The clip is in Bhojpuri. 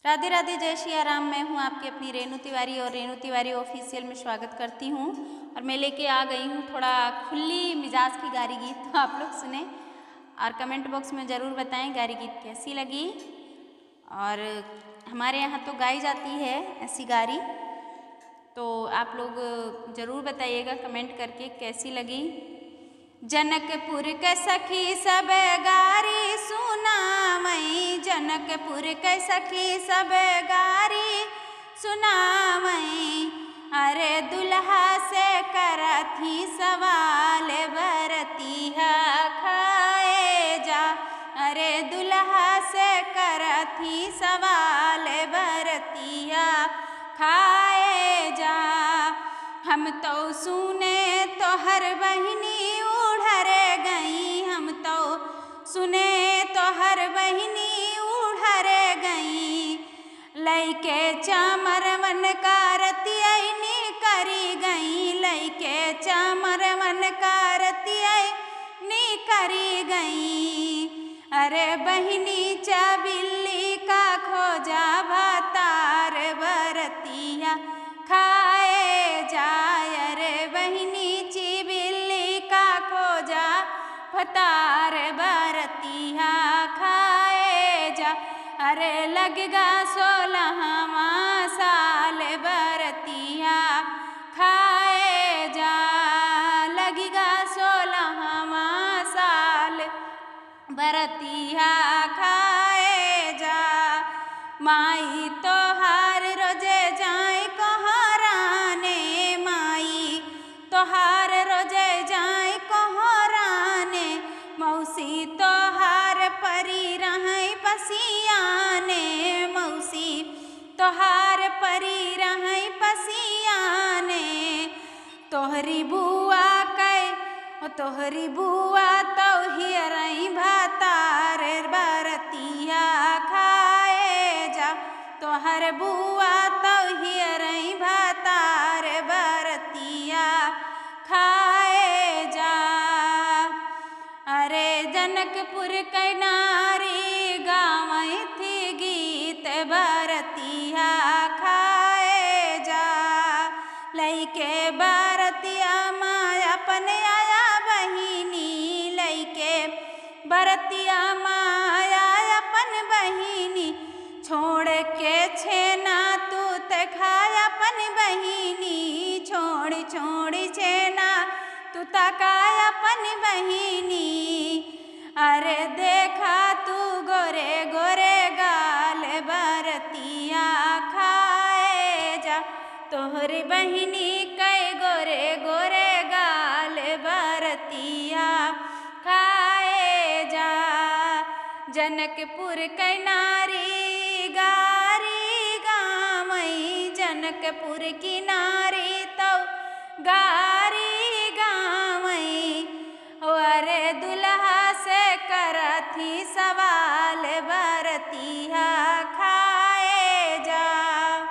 राधे राधे, जय श्री राम। मैं हूँ आपकी अपनी रेणु तिवारी और रेणु तिवारी ऑफिशियल में स्वागत करती हूँ। और मैं लेके आ गई हूँ थोड़ा खुली मिजाज की गारी गीत, तो आप लोग सुने और कमेंट बॉक्स में ज़रूर बताएं गारी गीत कैसी लगी। और हमारे यहाँ तो गाई जाती है ऐसी गारी, तो आप लोग ज़रूर बताइएगा कमेंट करके कैसी लगी। जनकपुर के सखी सब गारी सुनावई, जनकपुर के सखी सब गारी सुनावई। अरे दुल्हा से करथी सवाल बरतिया खाए जा, अरे दुल्हा से करथी सवाल बरतिया खाए जा। हम तो सुने तोहर बहिनी उड़रे गई, हम तो सुने तोहर बहिनी उड़रे गई। लइके चामर मन कारतियनी करी गई, लइके चामर मन कारतियनी करी गई। अरे बहिनी चा बिल्ली का खोजा भातार बरतिया खाए जाय, रे बहिनी ची बिल्ली का खोजा भतार बरतिया खाए जा। अरे लगगा 16वां साल बरतिया खाए जा, लगगा 16वां साल बरतिया खाए जा। माई तोहार रोजे जाए कोहराने, माई तोहार रोजे जाए कोहराने। मौसी तोहार परी रहें पसियाने, मौसी तोहार परी रहें पसियाने। तोहरी बुआ कै तोहरी बुआ तो हियरई भातार बरतिया खाए जा, तोहर बुआ तो हियरई भातार बरतिया खाए जा। अरे जनकपुर के नारी गावई थी गीत बरतिया खाए जा। लइके बरतिया माँ अपन आया बहिनी, लइके बरतिया माया अपन बहिनी। छोड़ के छेना तू ते खाया अपन बहिनी, छोड़ छोड़ छेना तू तकाया अपन बहिनी। अरे देखा तू गोरे गोरे गाल बरतिया खाए जा, तोहरी बहिनी कै गोरे गोरे गाल बरतिया खाए जा। जनकपुर कै नारी गारी गावई, जनकपुर की नारी तो गारी